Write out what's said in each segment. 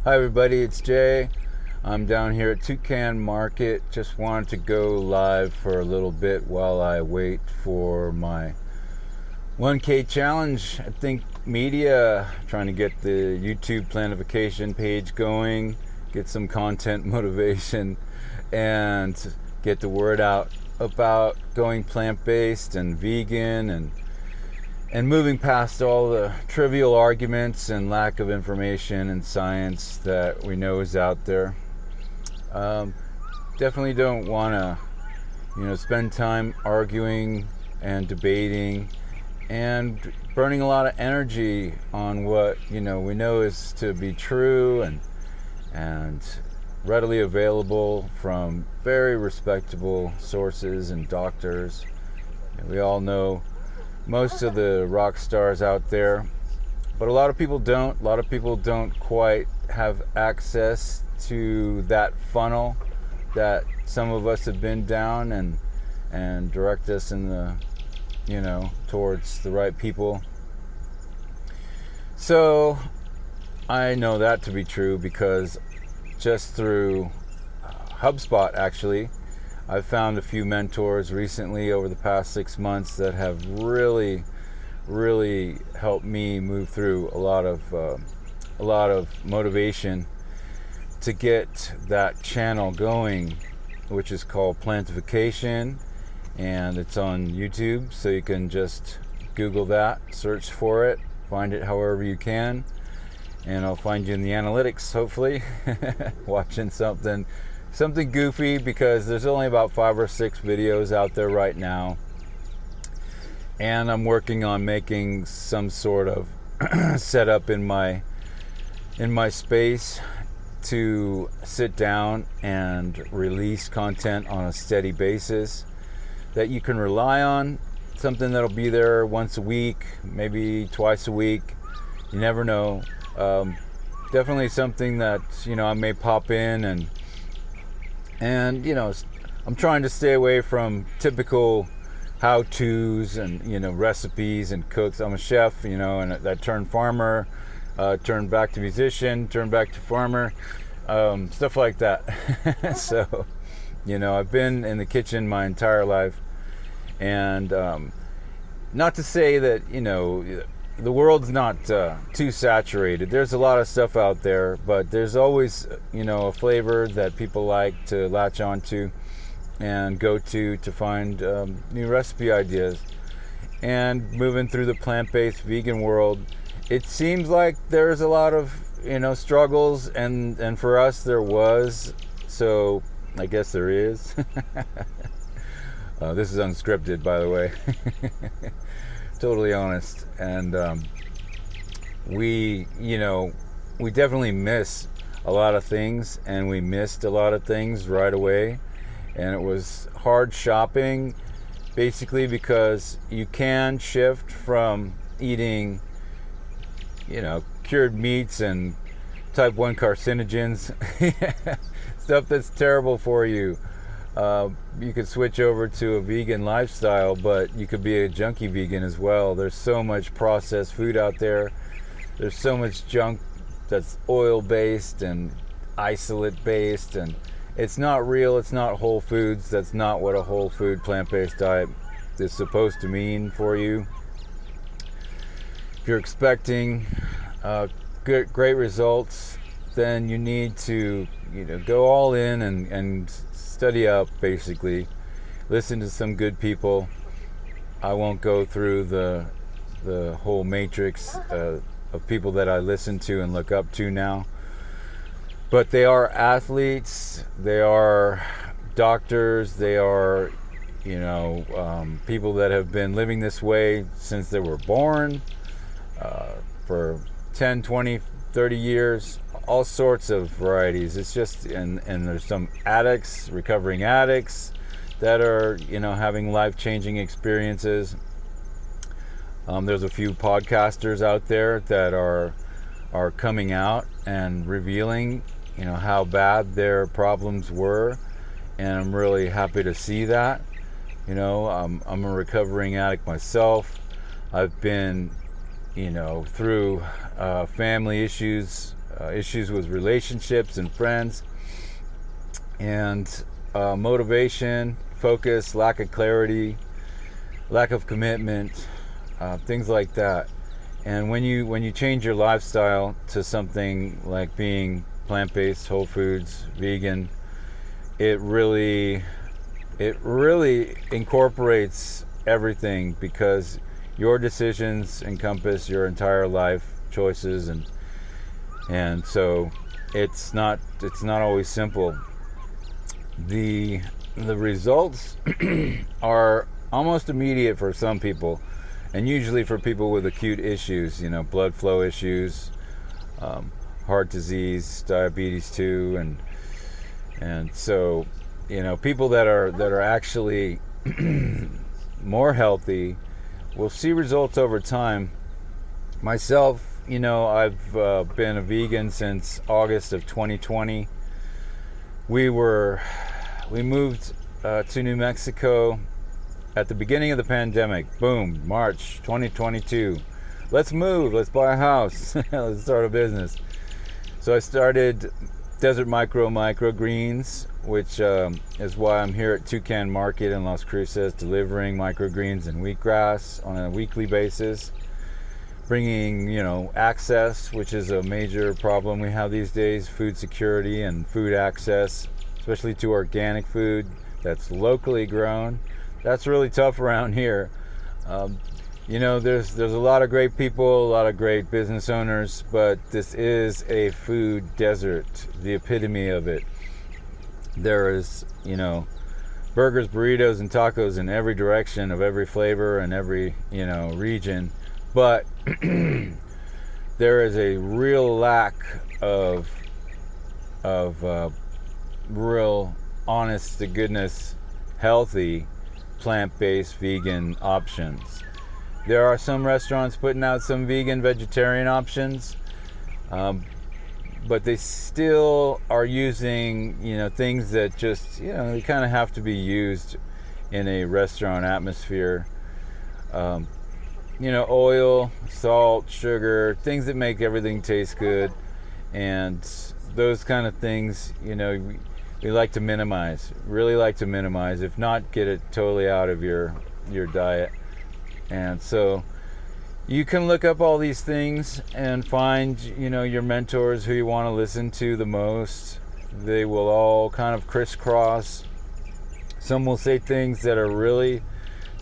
Hi everybody, it's Jay. I'm down here at Toucan Market. Just wanted to go live for a little bit while I wait for my 1K challenge. I think media, trying to get the YouTube planification page going, get some content motivation, and get the word out about going plant-based and vegan and moving past all the trivial arguments and lack of information and science that we know is out there. Definitely don't want to, spend time arguing and debating and burning a lot of energy on what we know is to be true and readily available from very respectable sources and doctors. We all know most of the rock stars out there, but a lot of people don't. A lot of people don't quite have access to that funnel that some of us have been down and direct us in the, towards the right people. So I know that to be true because just through HubSpot, actually, I've found a few mentors recently over the past 6 months that have really helped me move through a lot of motivation to get that channel going, which is called Plantification, and it's on YouTube, so you can just Google that, search for it, find it however you can, and I'll find you in the analytics, hopefully, watching something goofy, because there's only about 5 or 6 videos out there right now, and I'm working on making some sort of setup in my space to sit down and release content on a steady basis that you can rely on, something that'll be there once a week, maybe twice a week, you never know. Definitely something that I may pop in and I'm trying to stay away from typical how-tos and recipes and cooks. I'm a chef, and I turned farmer, turned back to musician, turned back to farmer, stuff like that. So I've been in the kitchen my entire life, and not to say that the world's not too saturated. There's a lot of stuff out there, but there's always, a flavor that people like to latch onto and go to find new recipe ideas. And moving through the plant-based vegan world, it seems like there's a lot of, struggles, and for us there was, so I guess there is. This is unscripted, by the way. Totally honest, and we definitely miss a lot of things, and we missed a lot of things right away, and it was hard shopping, basically because you can shift from eating cured meats and type 1 carcinogens, stuff that's terrible for you. You could switch over to a vegan lifestyle, but you could be a junkie vegan as well. There's so much processed food out there. There's so much junk that's oil-based and isolate-based, and it's not real. It's not whole foods. That's not what a whole food plant-based diet is supposed to mean for you. If you're expecting great results, then you need to go all in and study up, basically. Listen to some good people. I won't go through the whole matrix of people that I listen to and look up to now, but they are athletes, they are doctors, they are people that have been living this way since they were born, for 10, 20, 30 years, all sorts of varieties. It's just, and there's some addicts, recovering addicts, that are having life-changing experiences. There's a few podcasters out there that are coming out and revealing how bad their problems were, and I'm really happy to see that. I'm a recovering addict myself. I've been through family issues issues with relationships and friends, and motivation, focus, lack of clarity, lack of commitment, things like that. And when you change your lifestyle to something like being plant-based, whole foods, vegan, it really incorporates everything, because your decisions encompass your entire life choices, and so it's not always simple. The results are almost immediate for some people, and usually for people with acute issues, blood flow issues, heart disease, diabetes too, and so people that are actually more healthy will see results over time. Myself, I've been a vegan since August of 2020. We moved to New Mexico at the beginning of the pandemic. Boom, March 2022. Let's move, let's buy a house, let's start a business. So I started Desert Microgreens, which is why I'm here at Toucan Market in Las Cruces, delivering microgreens and wheatgrass on a weekly basis, bringing access, which is a major problem we have these days, food security and food access, especially to organic food that's locally grown. That's really tough around here. There's a lot of great people, a lot of great business owners, but this is a food desert, the epitome of it. There is, burgers, burritos, and tacos in every direction, of every flavor and every, region. But there is a real lack of real, honest to goodness, healthy, plant-based vegan options. There are some restaurants putting out some vegan, vegetarian options, but they still are using, things that just, they kind of have to be used in a restaurant atmosphere. Oil, salt, sugar, things that make everything taste good, and those kind of things, we like to minimize, really like to minimize, if not get it totally out of your diet. And so you can look up all these things and find, your mentors who you want to listen to the most. They will all kind of crisscross. Some will say things that are really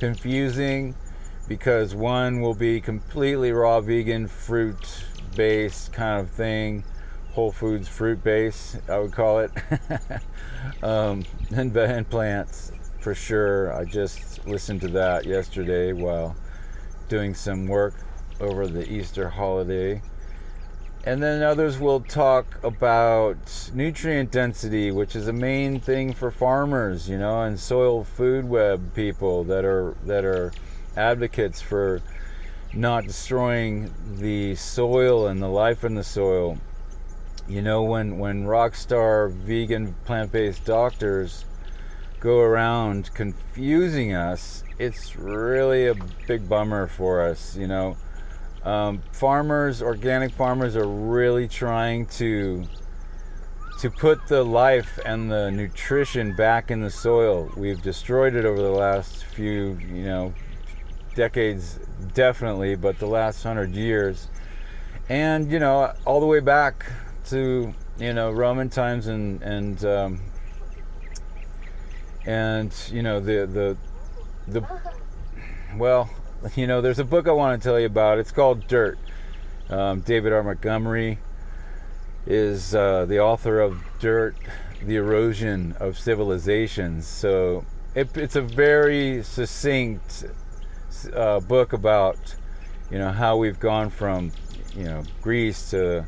confusing, because one will be completely raw vegan, fruit based kind of thing, whole foods fruit based, I would call it, and plants for sure. I just listened to that yesterday while doing some work over the Easter holiday. And then others will talk about nutrient density, which is a main thing for farmers, and soil food web people that are advocates for not destroying the soil and the life in the soil. When rockstar vegan plant-based doctors go around confusing us, it's really a big bummer for us. Farmers, organic farmers, are really trying to put the life and the nutrition back in the soil. We've destroyed it over the last few, decades, definitely, but the last 100 years, and all the way back to Roman times and there's a book I want to tell you about. It's called Dirt. David R. Montgomery is the author of Dirt, The Erosion of Civilizations. So it's a very succinct book about how we've gone from Greece to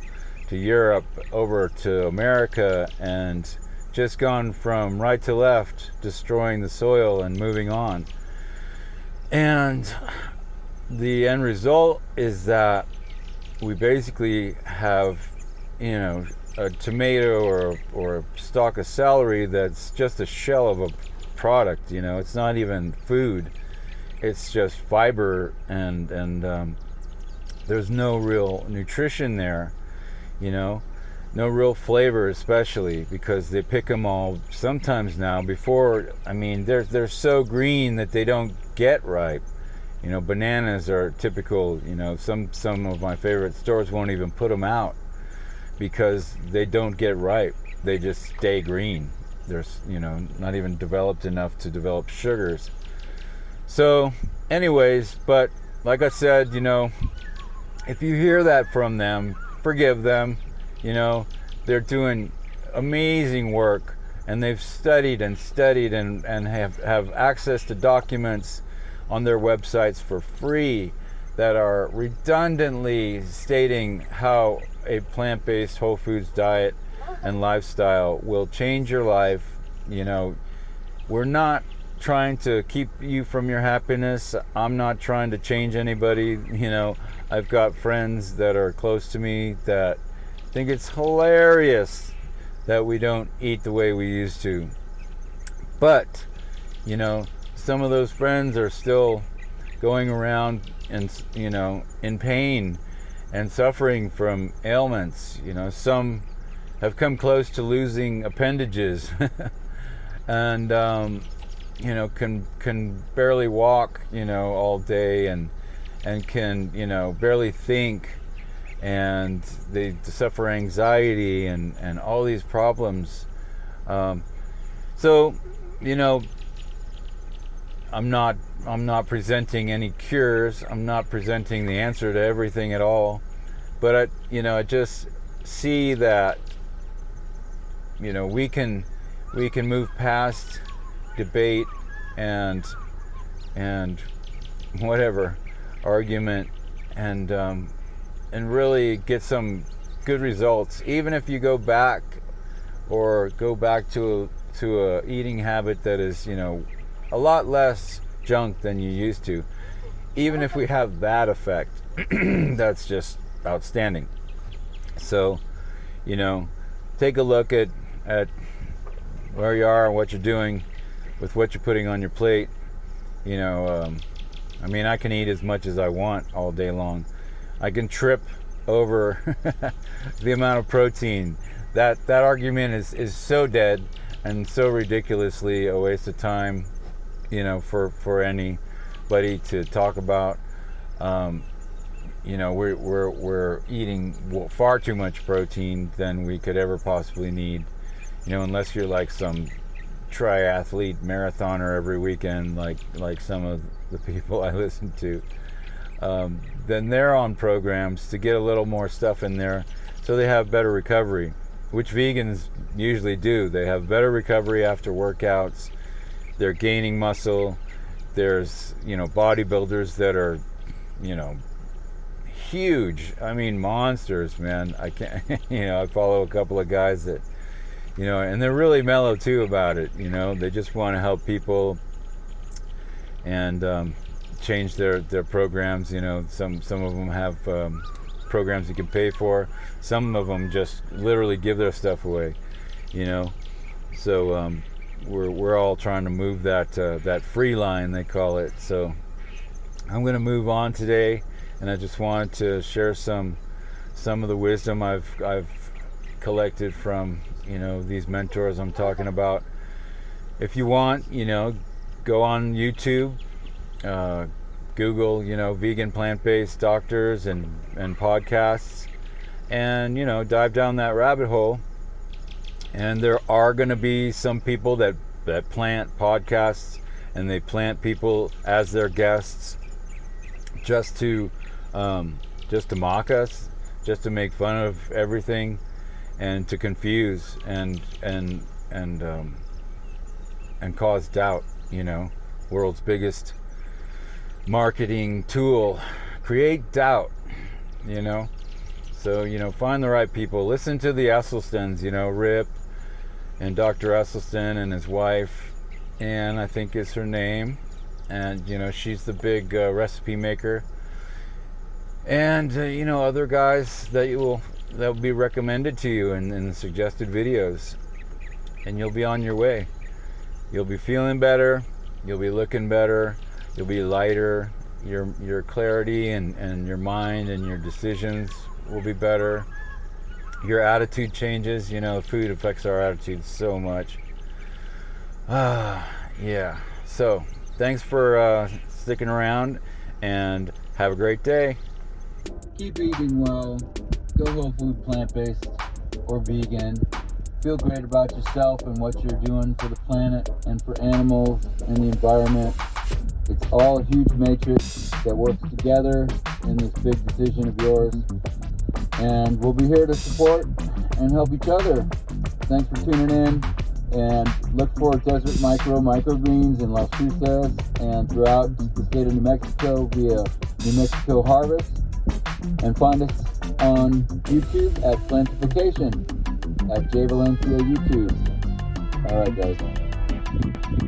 Europe over to America, and just gone from right to left, destroying the soil and moving on. And the end result is that we basically have a tomato or a stalk of celery that's just a shell of a product. It's not even food, it's just fiber, and there's no real nutrition there. no real flavor, especially because they pick them all sometimes now. Before, I mean, they're so green that they don't get ripe. You know, bananas are typical. You know, some of my favorite stores won't even put them out because they don't get ripe. They just stay green. They're, you know, not even developed enough to develop sugars. So, anyways, but like I said, you know, if you hear that from them, forgive them. You know, they're doing amazing work, and they've studied and studied and have access to documents on their websites for free that are redundantly stating how a plant-based whole foods diet and lifestyle will change your life. You know, we're not trying to keep you from your happiness. I'm not trying to change anybody. You know, I've got friends that are close to me that think it's hilarious that we don't eat the way we used to. But, you know, some of those friends are still going around and, you know, in pain and suffering from ailments. You know, some have come close to losing appendages and, you know, can barely walk, you know, all day and can, you know, barely think, and they suffer anxiety and all these problems. So, you know, I'm not presenting any cures. I'm not presenting the answer to everything at all. But I just see that, you know, we can move past debate and whatever argument and really get some good results. Even if you go back to a eating habit that is, you know, a lot less junk than you used to. Even if we have that effect, that's just outstanding. So, you know, take a look at where you are and what you're doing with what you're putting on your plate. You know, I mean, I can eat as much as I want all day long. I can trip over the amount of protein. That argument is so dead and so ridiculously a waste of time, you know, for anybody to talk about. You know, we're eating far too much protein than we could ever possibly need. You know, unless you're like some triathlete marathoner every weekend, like some of the people I listen to. Then they're on programs to get a little more stuff in there so they have better recovery, which vegans usually do. They have better recovery after workouts. They're gaining muscle. There's, you know, bodybuilders that are, you know, huge. I mean, monsters, man. I can't, you know, I follow a couple of guys that, you know, and they're really mellow too about it. You know, they just want to help people and change their programs. You know, some of them have programs you can pay for. Some of them just literally give their stuff away. You know, so we're all trying to move that free line, they call it. So I'm going to move on today, and I just wanted to share some of the wisdom I've collected from, you know, these mentors I'm talking about. If you want, you know, go on YouTube, Google, you know, vegan plant-based doctors and podcasts, and, you know, dive down that rabbit hole. And there are going to be some people that plant podcasts, and they plant people as their guests just to mock us, just to make fun of everything, and to confuse and cause doubt. You know, world's biggest marketing tool, create doubt. You know, so, you know, find the right people. Listen to the Esselstyns, you know, Rip and Dr. Esselstyn and his wife, and I think is her name, and, you know, she's the big recipe maker, and you know, other guys that will be recommended to you in the suggested videos, and you'll be on your way. You'll be feeling better, you'll be looking better, you'll be lighter, your clarity and your mind and your decisions will be better, your attitude changes. You know, food affects our attitude so much. Yeah. So thanks for sticking around, and have a great day. Keep eating well. Go whole food, plant-based, or vegan. Feel great about yourself and what you're doing for the planet and for animals and the environment. It's all a huge matrix that works together in this big decision of yours. And we'll be here to support and help each other. Thanks for tuning in. And look for Desert microgreens in Las Cruces and throughout the state of New Mexico via New Mexico Harvest. And find us on YouTube at Plantification at J Valencia YouTube. All right, guys.